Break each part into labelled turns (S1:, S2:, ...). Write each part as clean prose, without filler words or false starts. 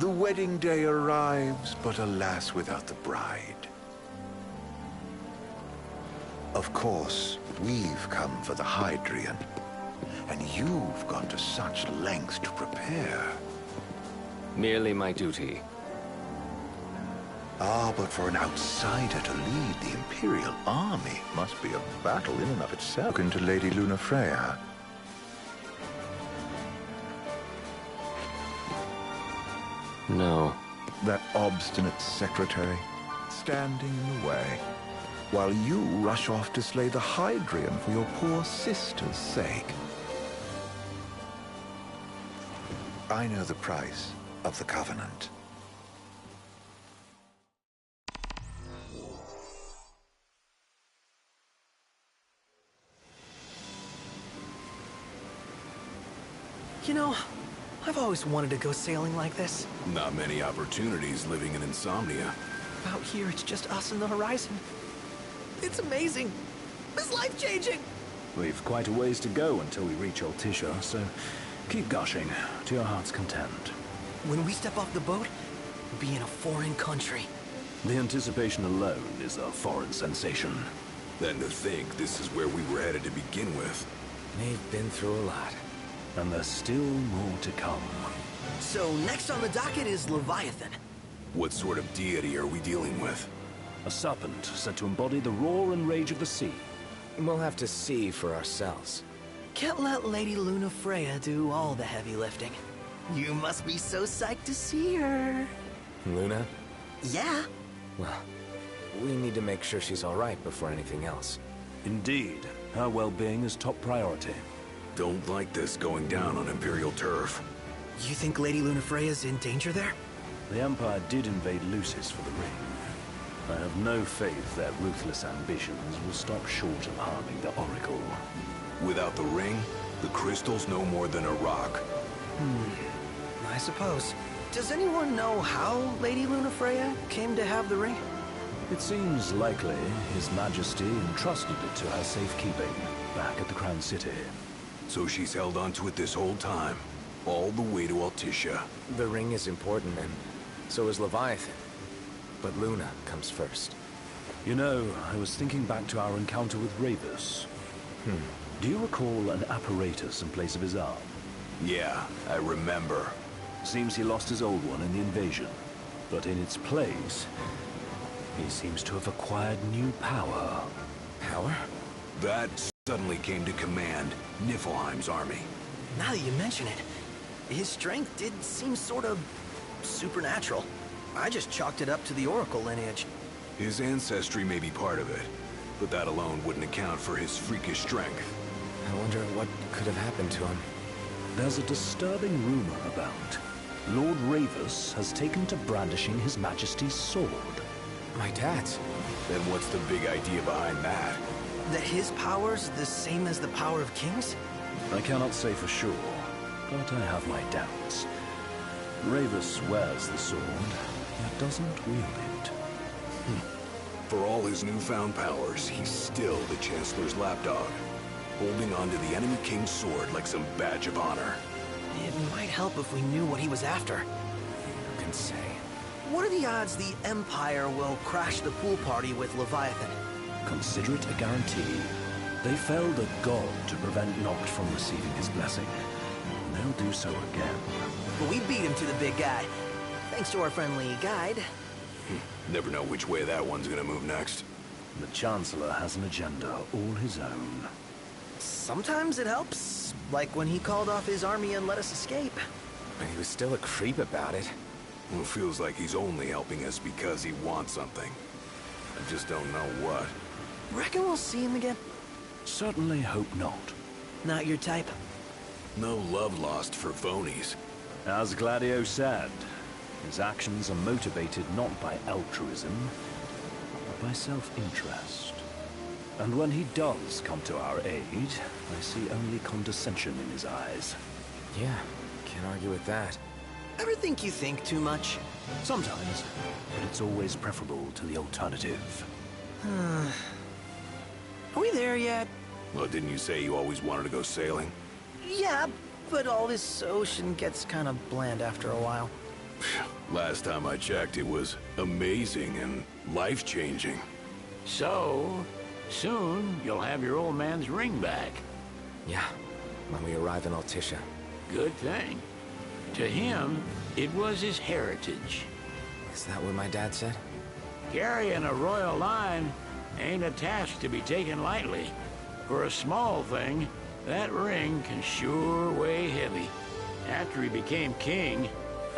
S1: The wedding day arrives, but alas, without the bride. Of course, we've come for the Hydrian, and you've gone to such lengths to prepare.
S2: Merely my duty.
S1: Ah, but for an outsider to lead the Imperial army must be a battle in and of itself. Into Lady Lunafreya.
S2: No.
S1: That obstinate secretary, standing in the way, while you rush off to slay the Hydrian for your poor sister's sake. I know the price of the Covenant.
S3: You know, I've always wanted to go sailing like this.
S4: Not many opportunities living in Insomnia.
S3: Out here, it's just us and the horizon. It's amazing. It's life-changing.
S5: We've quite a ways to go until we reach Altissia, so keep gushing to your heart's content.
S3: When we step off the boat, we'll be in a foreign country.
S5: The anticipation alone is a foreign sensation.
S4: Then to think this is where we were headed to begin with.
S2: They've been through a lot.
S5: And there's still more to come.
S3: So next on the docket is Leviathan.
S4: What sort of deity are we dealing with?
S5: A serpent said to embody the roar and rage of the sea.
S2: We'll have to see for ourselves.
S3: Can't let Lady Lunafreya do all the heavy lifting. You must be so psyched to see her.
S2: Luna?
S3: Yeah.
S2: Well, we need to make sure she's all right before anything else.
S5: Indeed, her well-being is top priority.
S4: Don't like this going down on Imperial turf.
S3: You think Lady Lunafreya's in danger there?
S5: The Empire did invade Lucis for the ring. I have no faith their ruthless ambitions will stop short of harming the Oracle.
S4: Without the ring, the crystal's no more than a rock.
S3: I suppose. Does anyone know how Lady Lunafreya came to have the ring?
S5: It seems likely His Majesty entrusted it to her safekeeping back at the Crown City.
S4: So she's held onto it this whole time, all the way to Altissia.
S2: The ring is important, and so is Leviathan. But Luna comes first.
S5: You know, I was thinking back to our encounter with Ravus. Do you recall an apparatus in place of his arm?
S4: Yeah, I remember.
S5: Seems he lost his old one in the invasion. But in its place, he seems to have acquired new power.
S2: Power?
S4: That suddenly came to command Niflheim's army.
S3: Now that you mention it, his strength did seem sort of supernatural. I just chalked it up to the Oracle lineage.
S4: His ancestry may be part of it, but that alone wouldn't account for his freakish strength.
S2: I wonder what could have happened to him.
S5: There's a disturbing rumor about. Lord Ravus has taken to brandishing His Majesty's sword.
S2: My dad's.
S4: Then what's the big idea behind that?
S3: That his power's the same as the power of kings?
S5: I cannot say for sure, but I have my doubts. Ravus wears the sword, yet doesn't wield it.
S4: For all his newfound powers, he's still the Chancellor's lapdog, holding onto the enemy king's sword like some badge of honor.
S3: It might help if we knew what he was after.
S2: Who can say?
S3: What are the odds the Empire will crash the pool party with Leviathan?
S5: Consider it a guarantee. They felled a god to prevent Noct from receiving his blessing. They'll do so again.
S3: But we beat him to the big guy, thanks to our friendly guide.
S4: Never know which way that one's gonna move next.
S5: The Chancellor has an agenda all his own.
S3: Sometimes it helps, like when he called off his army and let us escape.
S2: But he was still a creep about it.
S4: Well, it feels like he's only helping us because he wants something. I just don't know what.
S3: Reckon we'll see him again?
S5: Certainly hope not.
S3: Not your type?
S4: No love lost for phonies.
S5: As Gladio said, his actions are motivated not by altruism, but by self-interest. And when he does come to our aid, I see only condescension in his eyes.
S2: Yeah, can't argue with that.
S3: Ever think you think too much?
S5: Sometimes, but it's always preferable to the alternative.
S3: Are we there yet?
S4: Well, didn't you say you always wanted to go sailing?
S3: Yeah, but all this ocean gets kind of bland after a while.
S4: Last time I checked, it was amazing and life-changing.
S6: So, soon you'll have your old man's ring back.
S2: Yeah, when we arrive in Altissia.
S6: Good thing. To him, it was his heritage.
S2: Is that what my dad said?
S6: Carrying a royal line ain't a task to be taken lightly. For a small thing, that ring can sure weigh heavy. After he became king,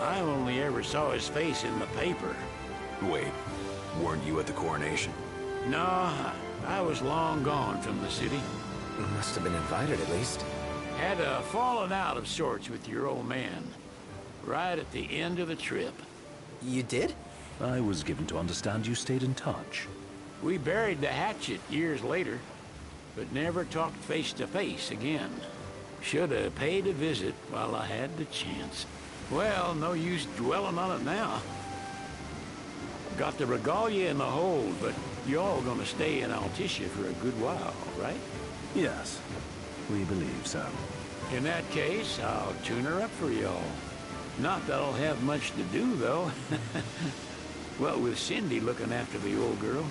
S6: I only ever saw his face in the paper.
S4: Wait, weren't you at the coronation?
S6: No, I was long gone from the city.
S2: Must have been invited at least.
S6: Had a falling out of sorts with your old man. Right at the end of the trip.
S3: You did?
S5: I was given to understand you stayed in touch.
S6: We buried the hatchet years later, but never talked face to face again. Should have paid a visit while I had the chance. Well, no use dwelling on it now. Got the regalia in the hold, but y'all gonna stay in Altissia for a good while, right?
S5: Yes, we believe so.
S6: In that case, I'll tune her up for y'all. Not that I'll have much to do, though. Well, with Cindy looking after the old girl.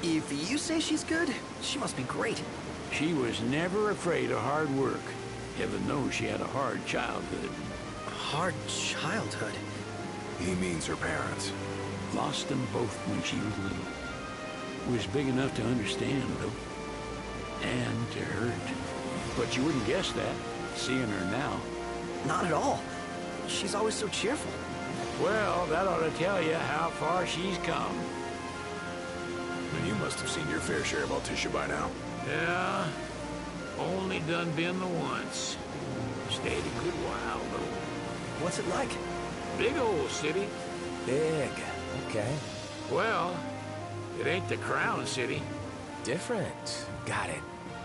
S3: If you say she's good, she must be great.
S6: She was never afraid of hard work. Heaven knows she had a hard childhood.
S3: Hard childhood.
S4: He means her parents.
S6: Lost them both when she was little. Was big enough to understand, though. And to hurt. But you wouldn't guess that, seeing her now.
S3: Not at all. She's always so cheerful.
S6: Well, that ought to tell you how far she's come.
S4: And you must have seen your fair share of Altissia by now.
S6: Yeah, only done been the once. Stayed a good while, though.
S3: What's it like?
S6: Big old city.
S2: Big. Okay.
S6: Well, it ain't the Crown City.
S2: Different. Got it.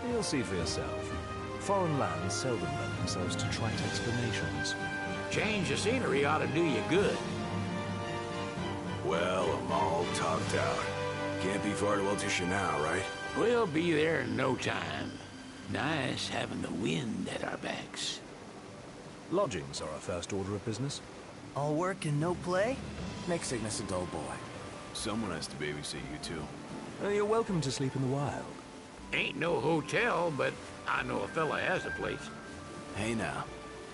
S5: You'll see for yourself. Foreign lands seldom lend themselves to trite explanations.
S6: Change of scenery ought to do you good.
S4: Well, I'm all talked out. Can't be far to Altissia now, right?
S6: We'll be there in no time. Nice having the wind at our backs.
S5: Lodgings are our first order of business.
S3: All work and no play?
S2: Make Cygnus a dull boy.
S4: Someone has to babysit you, too.
S5: You're welcome to sleep in the wild.
S6: Ain't no hotel, but I know a fella has a place.
S4: Hey now.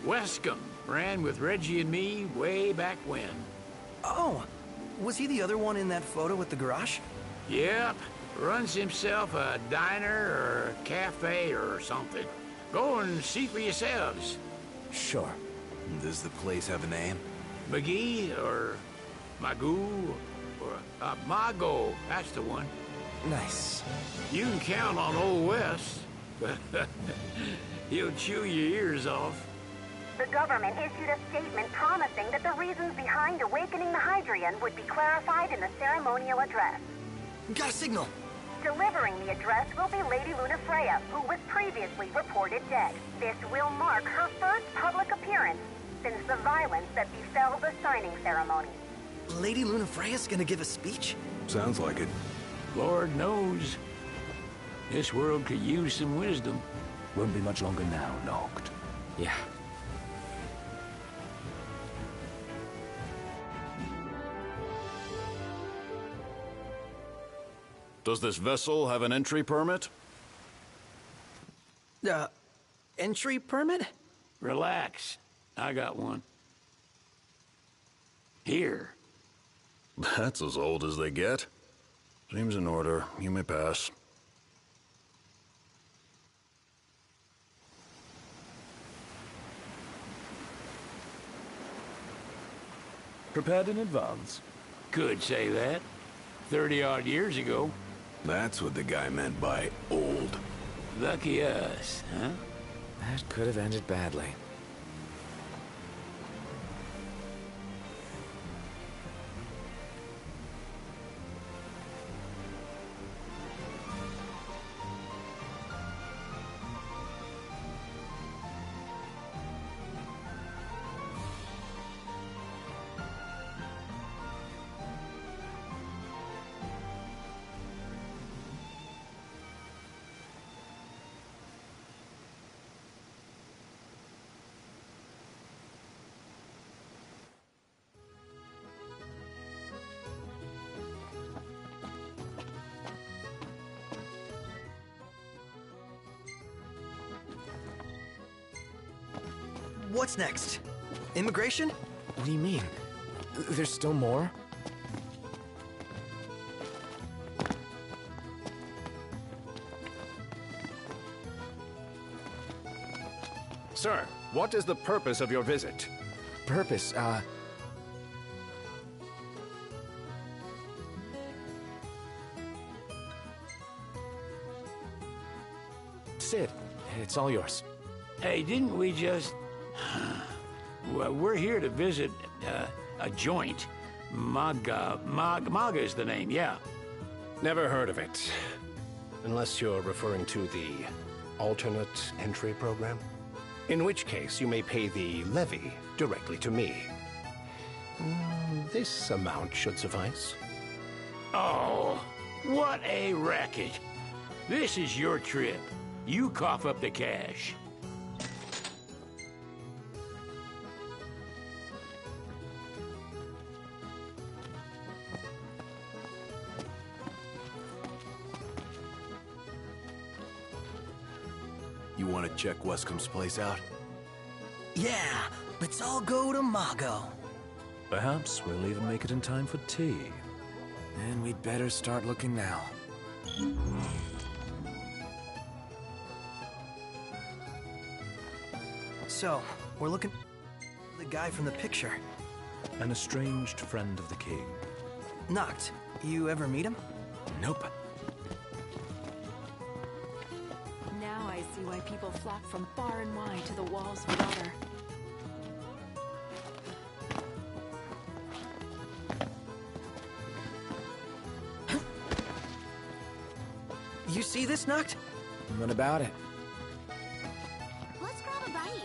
S6: Wescombe ran with Reggie and me way back when.
S3: Oh, was he the other one in that photo with the garage?
S6: Yep, runs himself a diner or a cafe or something. Go and see for yourselves.
S2: Sure.
S4: Does the place have a name?
S6: McGee or Magoo or Mago, that's the one.
S2: Nice.
S6: You can count on Old West. He'll chew your ears off.
S7: The government issued a statement promising that the reasons behind awakening the Hydrian would be clarified in the ceremonial address.
S3: Got a signal.
S7: Delivering the address will be Lady Lunafreya, who was previously reported dead. This will mark her first public appearance since the violence that befell the signing ceremony.
S3: Lady Lunafreya's gonna give a speech?
S4: Sounds like it.
S6: Lord knows. This world could use some wisdom.
S5: Won't be much longer now, Noct.
S2: Yeah.
S8: Does this vessel have an entry permit?
S3: Entry permit?
S6: Relax. I got one. Here.
S8: That's as old as they get. Seems in order. You may pass.
S5: Prepared in advance.
S6: Could say that. 30-odd years ago.
S4: That's what the guy meant by old.
S6: Lucky us, huh?
S2: That could have ended badly.
S3: What's next? Immigration?
S2: What do you mean? There's still more?
S9: Sir, what is the purpose of your visit?
S2: Purpose, Sid, it's all yours.
S6: Hey, didn't we just... Well, we're here to visit a joint. Maga is the name, yeah.
S9: Never heard of it. Unless you're referring to the alternate entry program. In which case, you may pay the levy directly to me. This amount should suffice.
S6: Oh, what a racket. This is your trip. You cough up the cash.
S4: You want to check Wescomb's place out?
S3: Yeah, let's all go to Mago.
S5: Perhaps we'll even make it in time for tea.
S2: And we'd better start looking now.
S3: So, we're looking for the guy from the picture.
S5: An estranged friend of the king.
S3: Noct, you ever meet him?
S2: Nope.
S10: Now I see why people flock from far and wide to the walls of water.
S3: You see this, Noct?
S2: What about it?
S10: Let's grab a bite.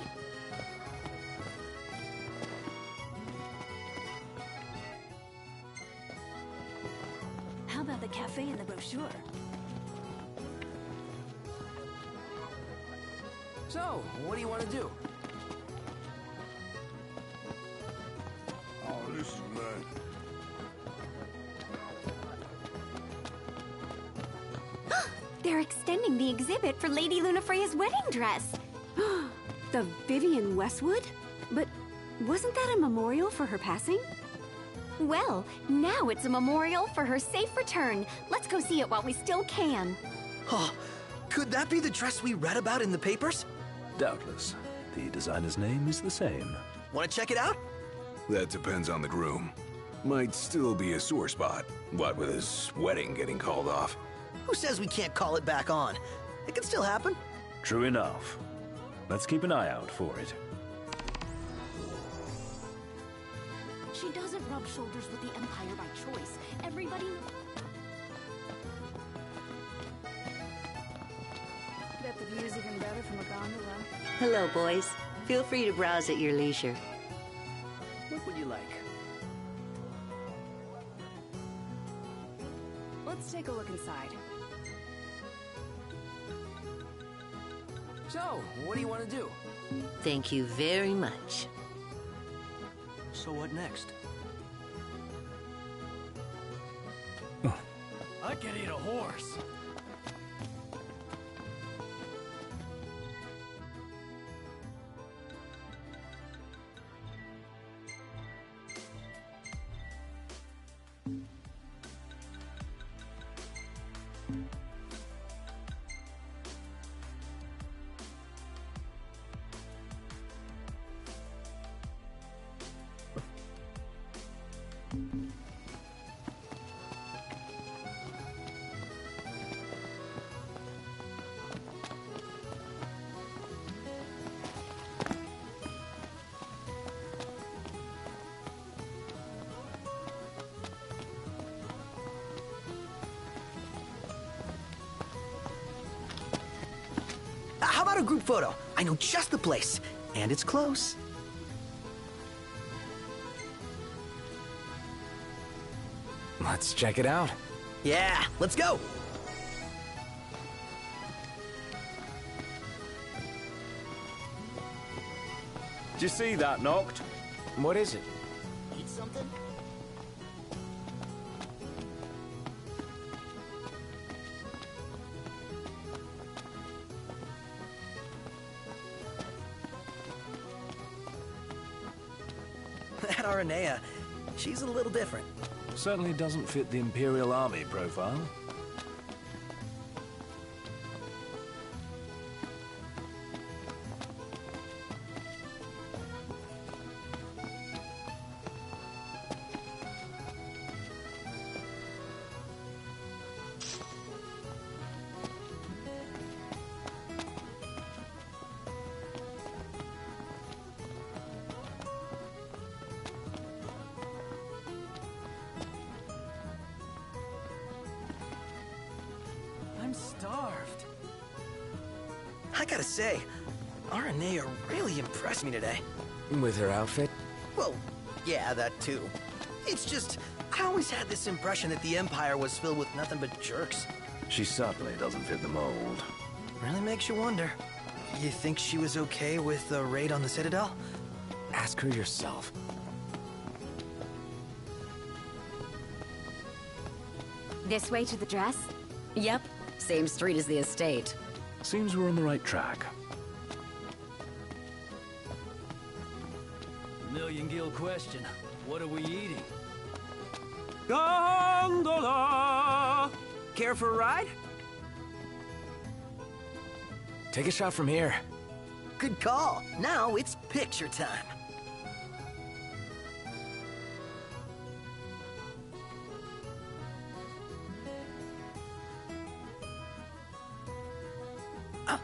S10: How about the cafe in the brochure?
S2: So, what do you want to do?
S4: Oh, this is good.
S11: They're extending the exhibit for Lady Lunafreya's wedding dress. The Vivian Westwood? But wasn't that a memorial for her passing? Well, now it's a memorial for her safe return. Let's go see it while we still can.
S3: Oh, could that be the dress we read about in the papers?
S5: Doubtless. The designer's name is the same.
S3: Want to check it out?
S4: That depends on the groom. Might still be a sore spot. What with his wedding getting called off.
S3: Who says we can't call it back on? It can still happen.
S5: True enough. Let's keep an eye out for it.
S10: She doesn't rub shoulders with the Empire by choice. Everybody...
S11: Bet the view's even better from a gondola.
S12: Hello, boys. Feel free to browse at your leisure.
S3: What would you like?
S10: Let's take a look inside.
S2: So, what do you want to do?
S12: Thank you very much.
S3: So what next?
S2: I can eat a horse.
S3: How about a group photo? I know just the place. And it's close.
S2: Let's check it out.
S3: Yeah, let's go.
S5: Did you see that, Noct?
S2: What is it?
S3: Eat something? met Aranea. She's a little different.
S5: Certainly doesn't fit the Imperial Army profile.
S3: I'm starved. I gotta say, Aranea really impressed me today.
S2: With her outfit?
S3: Well, yeah, that too. It's just, I always had this impression that the Empire was filled with nothing but jerks.
S5: She certainly doesn't fit the mold.
S3: Really makes you wonder. You think she was okay with the raid on the Citadel?
S2: Ask her yourself.
S11: This way to the dress?
S13: Yep, same street as the estate.
S5: Seems we're on the right track.
S14: Million-gill question. What are we eating?
S3: Gondola! Care for a ride?
S2: Take a shot from here.
S3: Good call. Now it's picture time.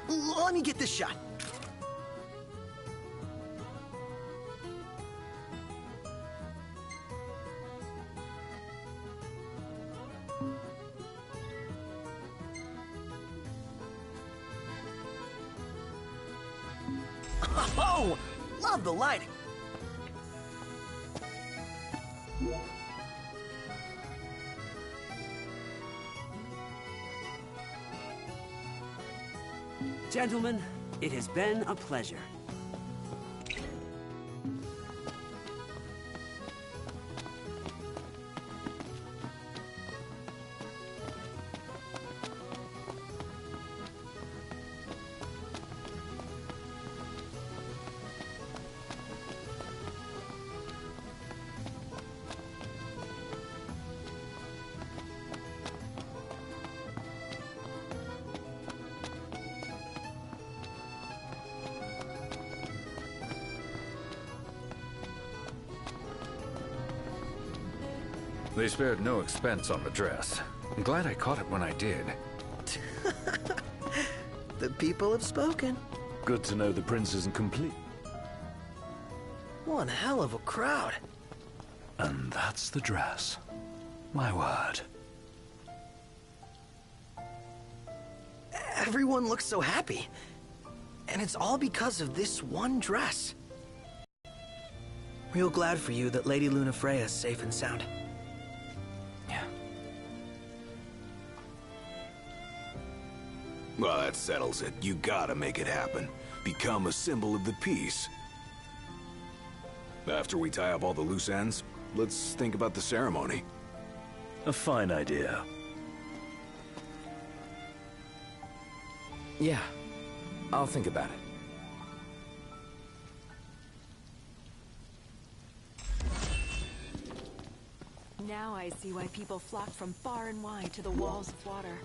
S3: Let me get this shot. Oh, love the lighting.
S15: Gentlemen, it has been a pleasure.
S16: They spared no expense on the dress. I'm glad I caught it when I did.
S3: The people have spoken.
S5: Good to know the prince isn't complete.
S3: One hell of a crowd.
S5: And that's the dress. My word.
S3: Everyone looks so happy. And it's all because of this one dress. Real glad for you that Lady Lunafreya is safe and sound.
S4: Well, that settles it. You gotta make it happen. Become a symbol of the peace. After we tie up all the loose ends, let's think about the ceremony.
S5: A fine idea.
S2: Yeah, I'll think about it.
S10: Now I see why people flock from far and wide to the walls of water.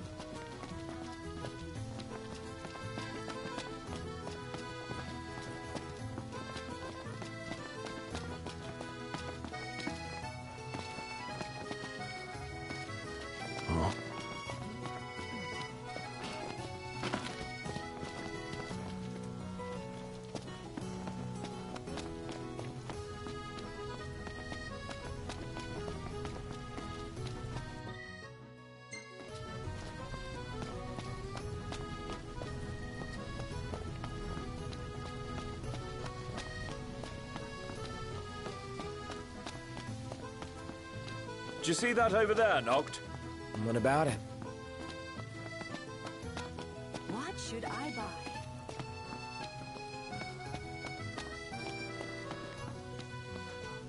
S5: Did you see that over there, Noct?
S2: What about it?
S10: What should I buy?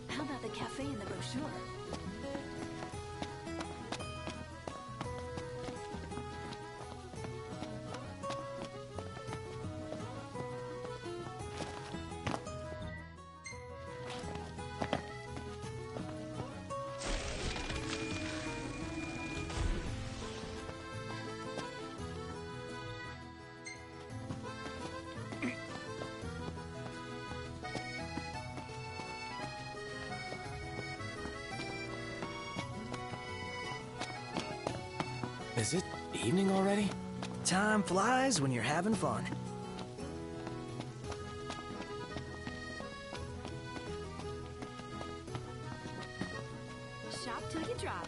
S10: How about the cafe in the brochure?
S3: evening already? Time flies when you're having fun.
S11: Shop till you drop.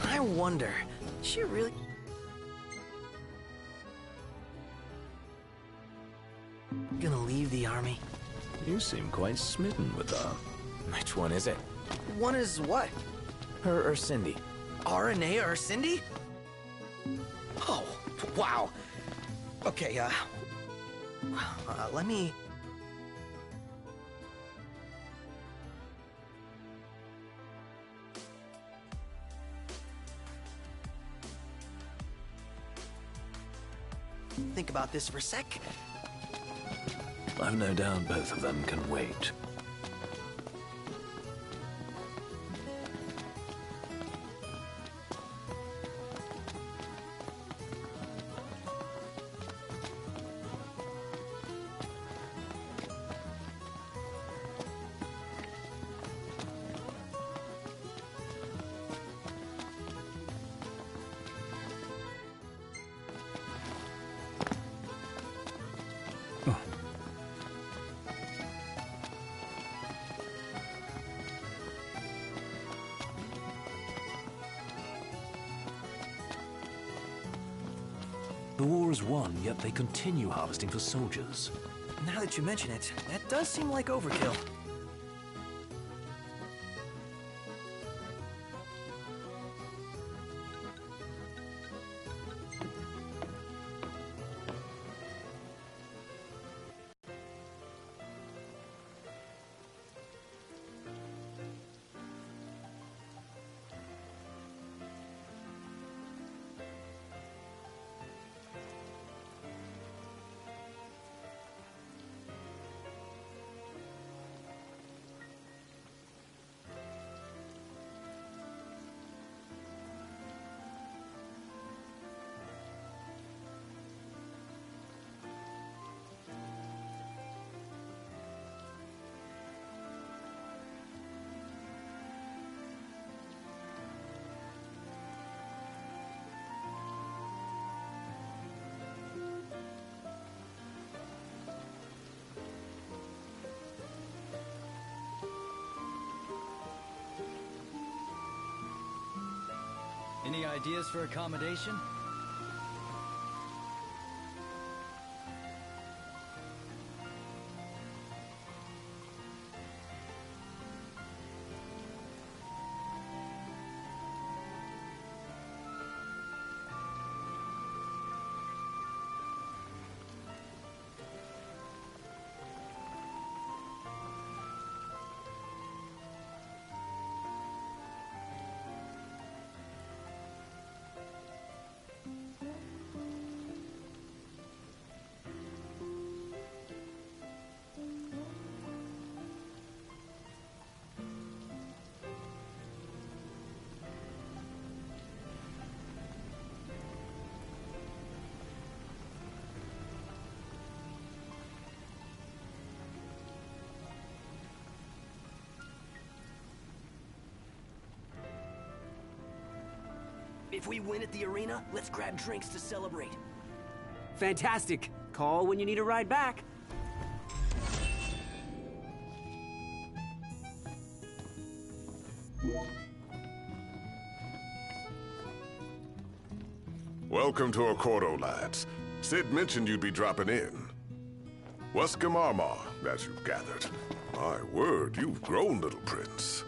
S3: I wonder, is she really... gonna leave the army?
S5: You seem quite smitten with her.
S2: Which one is it?
S3: One is what?
S2: Her or Cindy?
S3: RNA or Cindy? Oh, wow. Okay, let me... think about this for a sec.
S5: I've no doubt both of them can wait. The war is won, yet they continue harvesting for soldiers.
S3: Now that you mention it, that does seem like overkill.
S14: Any ideas for accommodation?
S15: If we win at the arena, let's grab drinks to celebrate. Fantastic. Call when you need a ride back.
S17: Welcome to Accordo, lads. Sid mentioned you'd be dropping in. Wescom Armor, as you've gathered. My word, you've grown, little prince.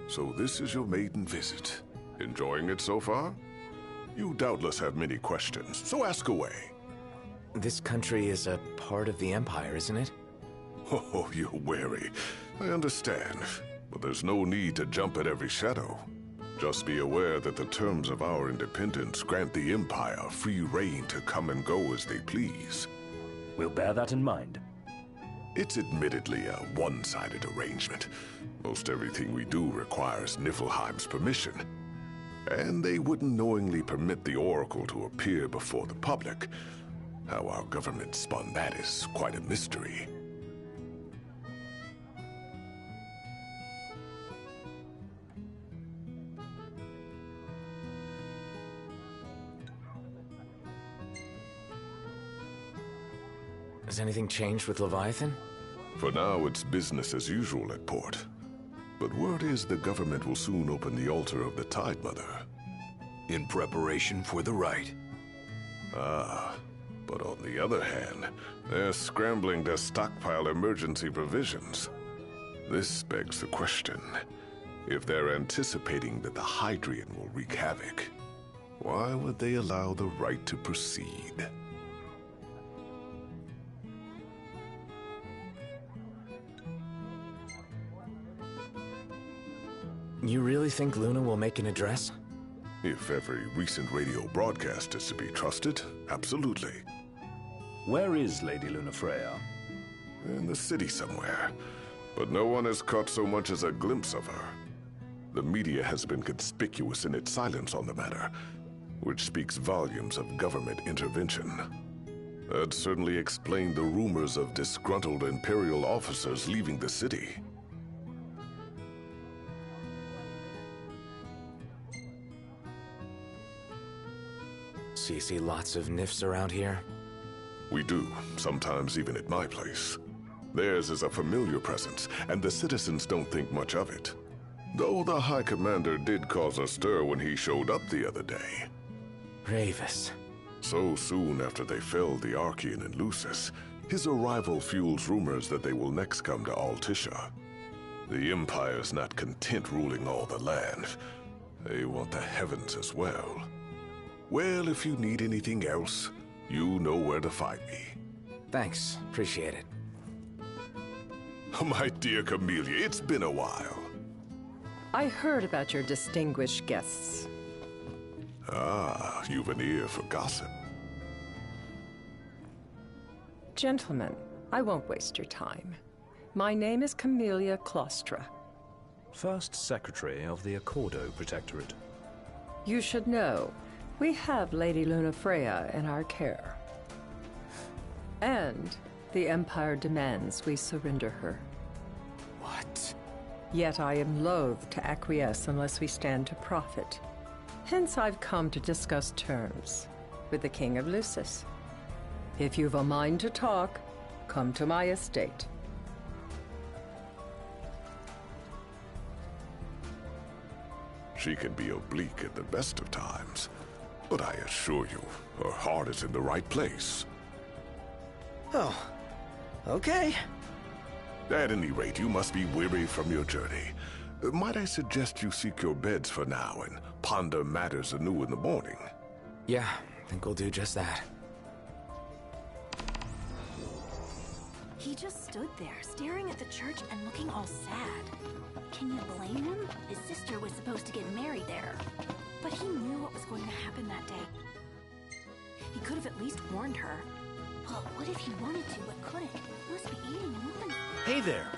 S17: So this is your maiden visit. Enjoying it so far? You doubtless have many questions, so ask away.
S2: This country is a part of the Empire, isn't it?
S17: Oh, you're wary. I understand, but there's no need to jump at every shadow. Just be aware that the terms of our independence grant the Empire free reign to come and go as they please.
S5: We'll bear that in mind.
S17: It's admittedly a one-sided arrangement. Most everything we do requires Niflheim's permission. And they wouldn't knowingly permit the Oracle to appear before the public. How our government spun that is quite a mystery.
S2: Has anything changed with Leviathan?
S17: For now, it's business as usual at port. But word is the government will soon open the altar of the Tide Mother.
S4: In preparation for the rite.
S17: Ah, but on the other hand, they're scrambling to stockpile emergency provisions. This begs the question, if they're anticipating that the Hydrian will wreak havoc, why would they allow the rite to proceed?
S2: You really think Luna will make an address?
S17: If every recent radio broadcast is to be trusted, absolutely.
S5: Where is Lady Lunafreya?
S17: In the city somewhere, but no one has caught so much as a glimpse of her. The media has been conspicuous in its silence on the matter, which speaks volumes of government intervention. That certainly explained the rumors of disgruntled Imperial officers leaving the city.
S2: So you see lots of Nifs around here?
S17: We do, sometimes even at my place. Theirs is a familiar presence, and the citizens don't think much of it. Though the High Commander did cause a stir when he showed up the other day.
S2: Ravis.
S17: So soon after they felled the Archean and Lucis, his arrival fuels rumors that they will next come to Altisha. The Empire's not content ruling all the land. They want the heavens as well. Well, if you need anything else, you know where to find me.
S2: Thanks. Appreciate it.
S17: My dear Camellia, it's been a while.
S18: I heard about your distinguished guests.
S17: Ah, you've an ear for gossip.
S18: Gentlemen, I won't waste your time. My name is Camellia Claustra.
S5: First Secretary of the Accordo Protectorate.
S18: You should know, we have Lady Lunafreya in our care. And the Empire demands we surrender her.
S2: What?
S18: Yet I am loath to acquiesce unless we stand to profit. Hence I've come to discuss terms with the King of Lucis. If you've a mind to talk, come to my estate.
S17: She can be oblique at the best of times, but I assure you, her heart is in the right place.
S3: Oh, okay.
S17: At any rate, you must be weary from your journey. Might I suggest you seek your beds for now and ponder matters anew in the morning?
S2: Yeah, I think we'll do just that.
S10: He just stood there, staring at the church and looking all sad. Can you blame him? His sister was supposed to get married there. But he knew what was going to happen that day. He could have at least warned her. But what if he wanted to but couldn't? He must be eating nothing.
S3: Hey there.